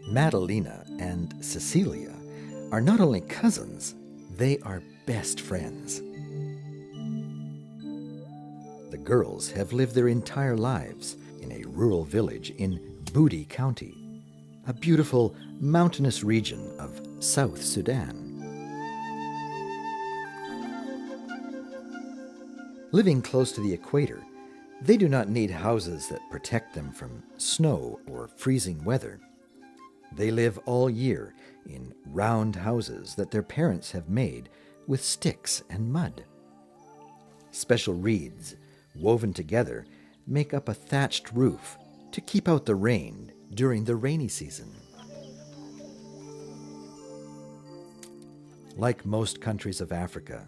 Madalena and Cecilia are not only cousins, they are best friends. The girls have lived their entire lives in a rural village in Budi County, a beautiful mountainous region of South Sudan. Living close to the equator, they do not need houses that protect them from snow or freezing weather. They live all year in round houses that their parents have made with sticks and mud. Special reeds, woven together, make up a thatched roof to keep out the rain during the rainy season. Like most countries of Africa,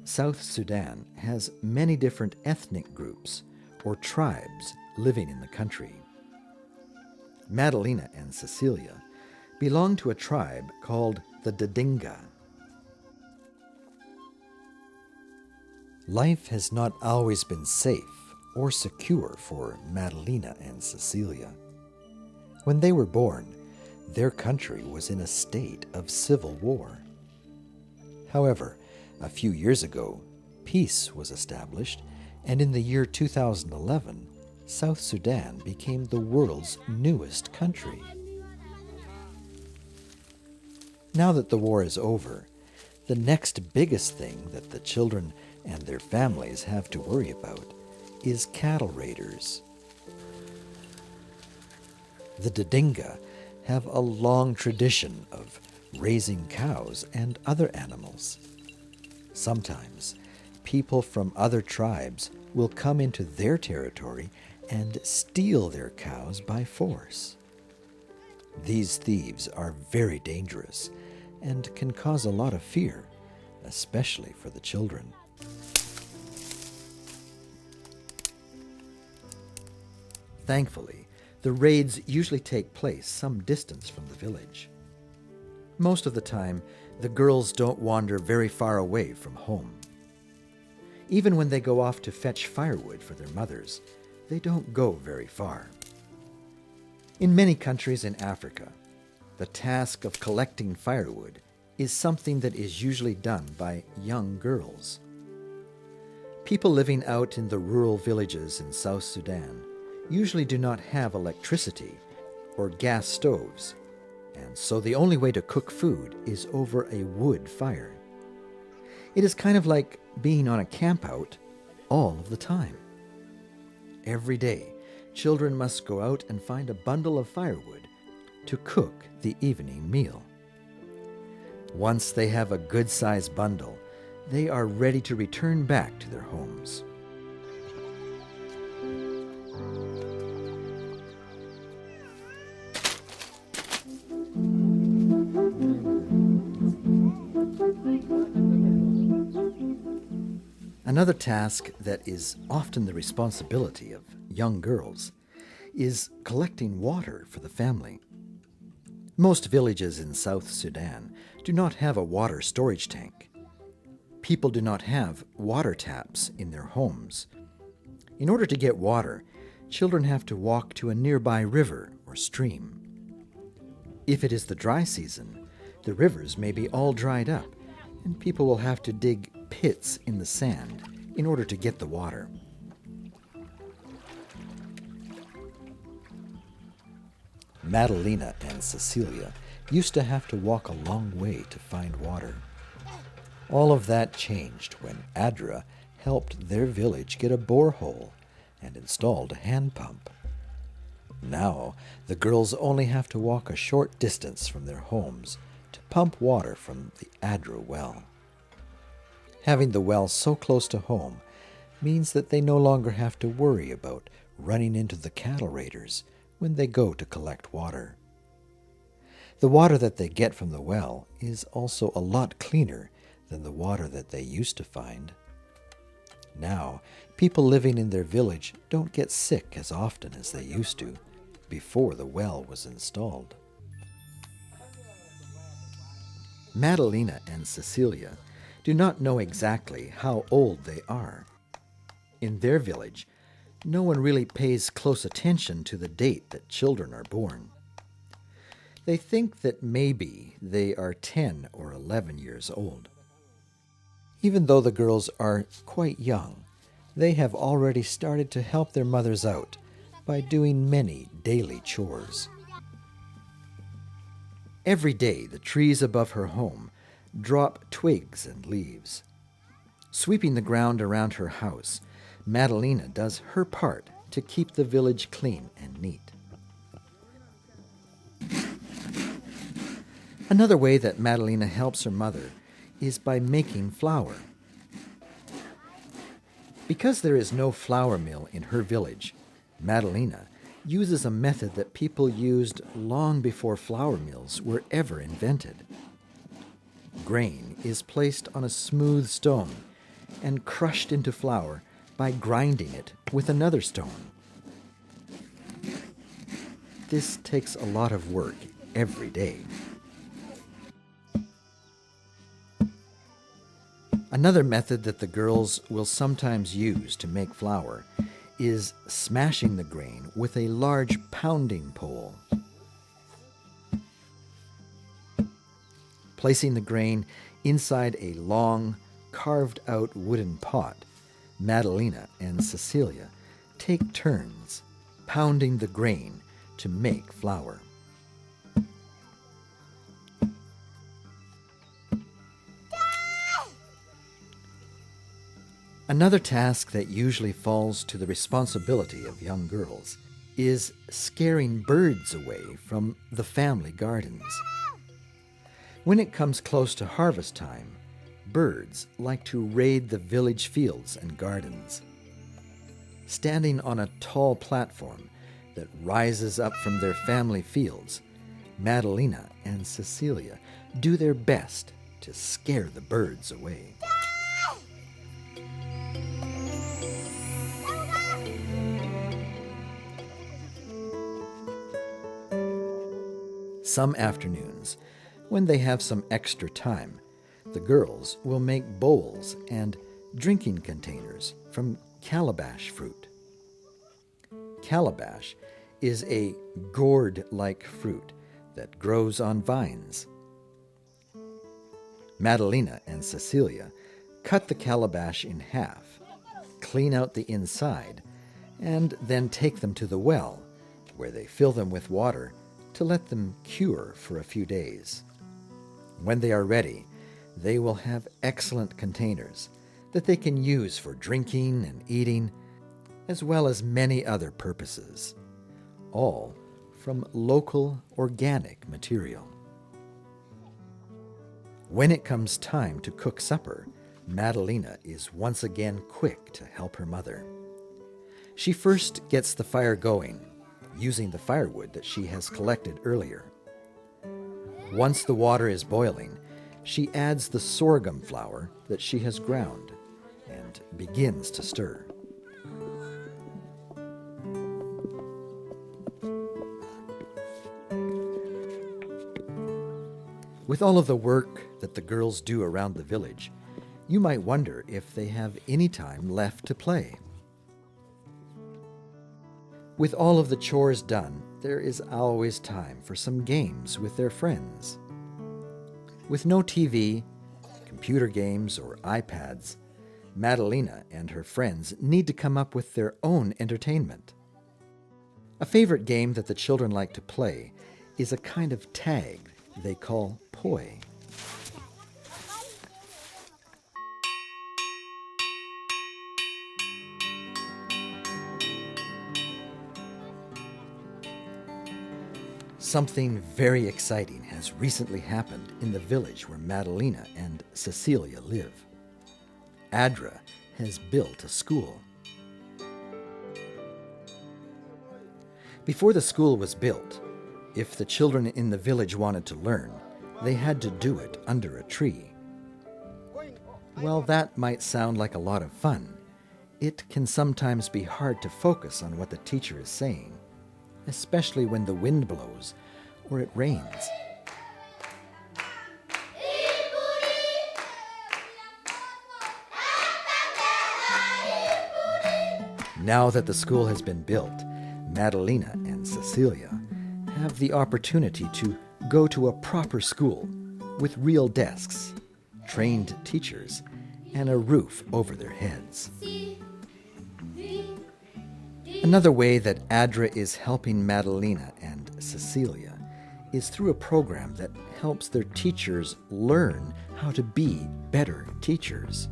South Sudan has many different ethnic groups or tribes living in the country. Madalena and Cecilia belong to a tribe called the Didinga. Life has not always been safe or secure for Madalena and Cecilia. When they were born, their country was in a state of civil war. However, a few years ago, peace was established, and in the year 2011, South Sudan became the world's newest country. Now that the war is over, the next biggest thing that the children and their families have to worry about is cattle raiders. The Didinga have a long tradition of raising cows and other animals. Sometimes, people from other tribes will come into their territory and steal their cows by force. These thieves are very dangerous and can cause a lot of fear, especially for the children. Thankfully, the raids usually take place some distance from the village. Most of the time, the girls don't wander very far away from home. Even when they go off to fetch firewood for their mothers, they don't go very far. In many countries in Africa, the task of collecting firewood is something that is usually done by young girls. People living out in the rural villages in South Sudan usually do not have electricity or gas stoves, and so the only way to cook food is over a wood fire. It is kind of like being on a campout all of the time. Every day, children must go out and find a bundle of firewood to cook the evening meal. Once they have a good-sized bundle, they are ready to return back to their homes. Another task that is often the responsibility of young girls is collecting water for the family. Most villages in South Sudan do not have a water storage tank. People do not have water taps in their homes. In order to get water, children have to walk to a nearby river or stream. If it is the dry season, the rivers may be all dried up, and people will have to dig pits in the sand in order to get the water. Madalena and Cecilia used to have to walk a long way to find water. All of that changed when Adra helped their village get a borehole and installed a hand pump. Now, the girls only have to walk a short distance from their homes to pump water from the Adra well. Having the well so close to home means that they no longer have to worry about running into the cattle raiders when they go to collect water. The water that they get from the well is also a lot cleaner than the water that they used to find. Now, people living in their village don't get sick as often as they used to before the well was installed. Madalena and Cecilia do not know exactly how old they are. In their village, no one really pays close attention to the date that children are born. They think that maybe they are 10 or 11 years old. Even though the girls are quite young, they have already started to help their mothers out by doing many daily chores. Every day, the trees above her home drop twigs and leaves. Sweeping the ground around her house, Madalena does her part to keep the village clean and neat. Another way that Madalena helps her mother is by making flour. Because there is no flour mill in her village, Madalena uses a method that people used long before flour mills were ever invented. Grain is placed on a smooth stone and crushed into flour by grinding it with another stone. This takes a lot of work every day. Another method that the girls will sometimes use to make flour is smashing the grain with a large pounding pole. Placing the grain inside a long, carved-out wooden pot, Madalena and Cesilia take turns pounding the grain to make flour. Another task that usually falls to the responsibility of young girls is scaring birds away from the family gardens. When it comes close to harvest time, birds like to raid the village fields and gardens. Standing on a tall platform that rises up from their family fields, Madalena and Cesilia do their best to scare the birds away. Some afternoons, when they have some extra time, the girls will make bowls and drinking containers from calabash fruit. Calabash is a gourd-like fruit that grows on vines. Madalena and Cesilia cut the calabash in half, clean out the inside, and then take them to the well, where they fill them with water to let them cure for a few days. When they are ready, they will have excellent containers that they can use for drinking and eating, as well as many other purposes, all from local organic material. When it comes time to cook supper, Madalena is once again quick to help her mother. She first gets the fire going, using the firewood that she has collected earlier. Once the water is boiling, she adds the sorghum flour that she has ground and begins to stir. With all of the work that the girls do around the village, you might wonder if they have any time left to play. With all of the chores done, there is always time for some games with their friends. With no TV, computer games, or iPads, Madalena and her friends need to come up with their own entertainment. A favorite game that the children like to play is a kind of tag they call poi. Something very exciting has recently happened in the village where Madalena and Cesilia live. Adra has built a school. Before the school was built, if the children in the village wanted to learn, they had to do it under a tree. While that might sound like a lot of fun, it can sometimes be hard to focus on what the teacher is saying, especially when the wind blows or it rains. Now that the school has been built, Madalena and Cecilia have the opportunity to go to a proper school with real desks, trained teachers, and a roof over their heads. Another way that ADRA is helping Madalena and Cecilia is through a program that helps their teachers learn how to be better teachers.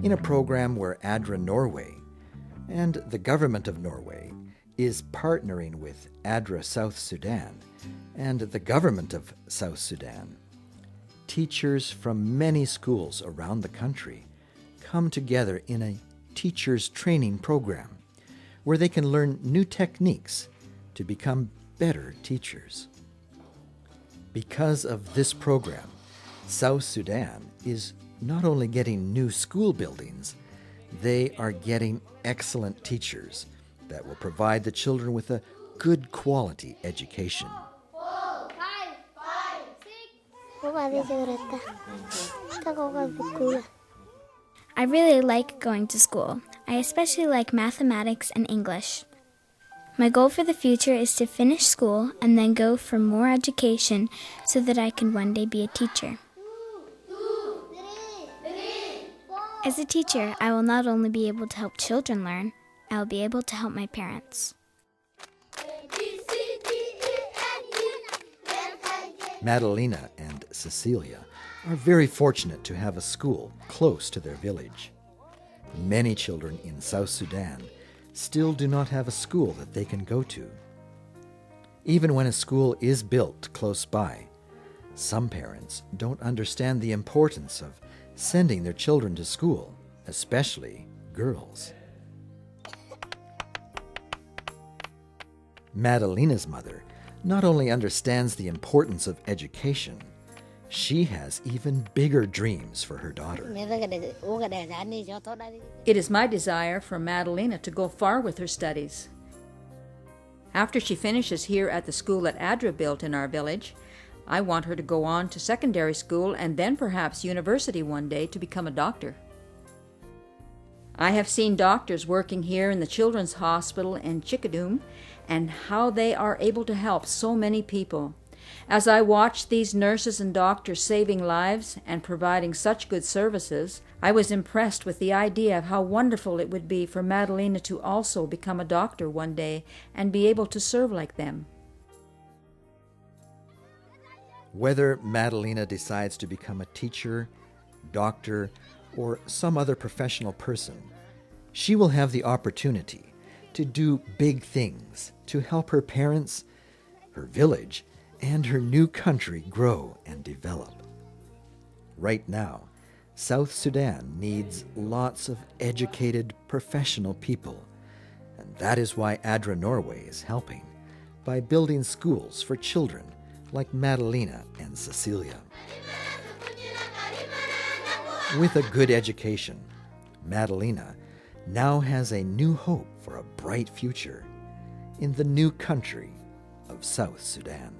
In a program where ADRA Norway and the government of Norway is partnering with ADRA South Sudan and the government of South Sudan, teachers from many schools around the country come together in a teachers training program where they can learn new techniques to become better teachers. Because of this program, South Sudan is not only getting new school buildings, they are getting excellent teachers that will provide the children with a good quality education. I really like going to school. I especially like mathematics and English. My goal for the future is to finish school and then go for more education so that I can one day be a teacher. As a teacher, I will not only be able to help children learn, I will be able to help my parents. Madalena and Cecilia are very fortunate to have a school close to their village. Many children in South Sudan still do not have a school that they can go to. Even when a school is built close by, some parents don't understand the importance of sending their children to school, especially girls. Madalena's mother not only understands the importance of education, she has even bigger dreams for her daughter. It is my desire for Madalena to go far with her studies. After she finishes here at the school that ADRA built in our village, I want her to go on to secondary school and then perhaps university one day to become a doctor. I have seen doctors working here in the Children's Hospital in Chickadoom and how they are able to help so many people. As I watched these nurses and doctors saving lives and providing such good services, I was impressed with the idea of how wonderful it would be for Madalena to also become a doctor one day and be able to serve like them. Whether Madalena decides to become a teacher, doctor, or some other professional person, she will have the opportunity to do big things to help her parents, her village, and her new country grow and develop. Right now, South Sudan needs lots of educated professional people, and that is why ADRA Norway is helping by building schools for children like Madalena and Cecilia. With a good education, Madalena now has a new hope for a bright future in the new country of South Sudan.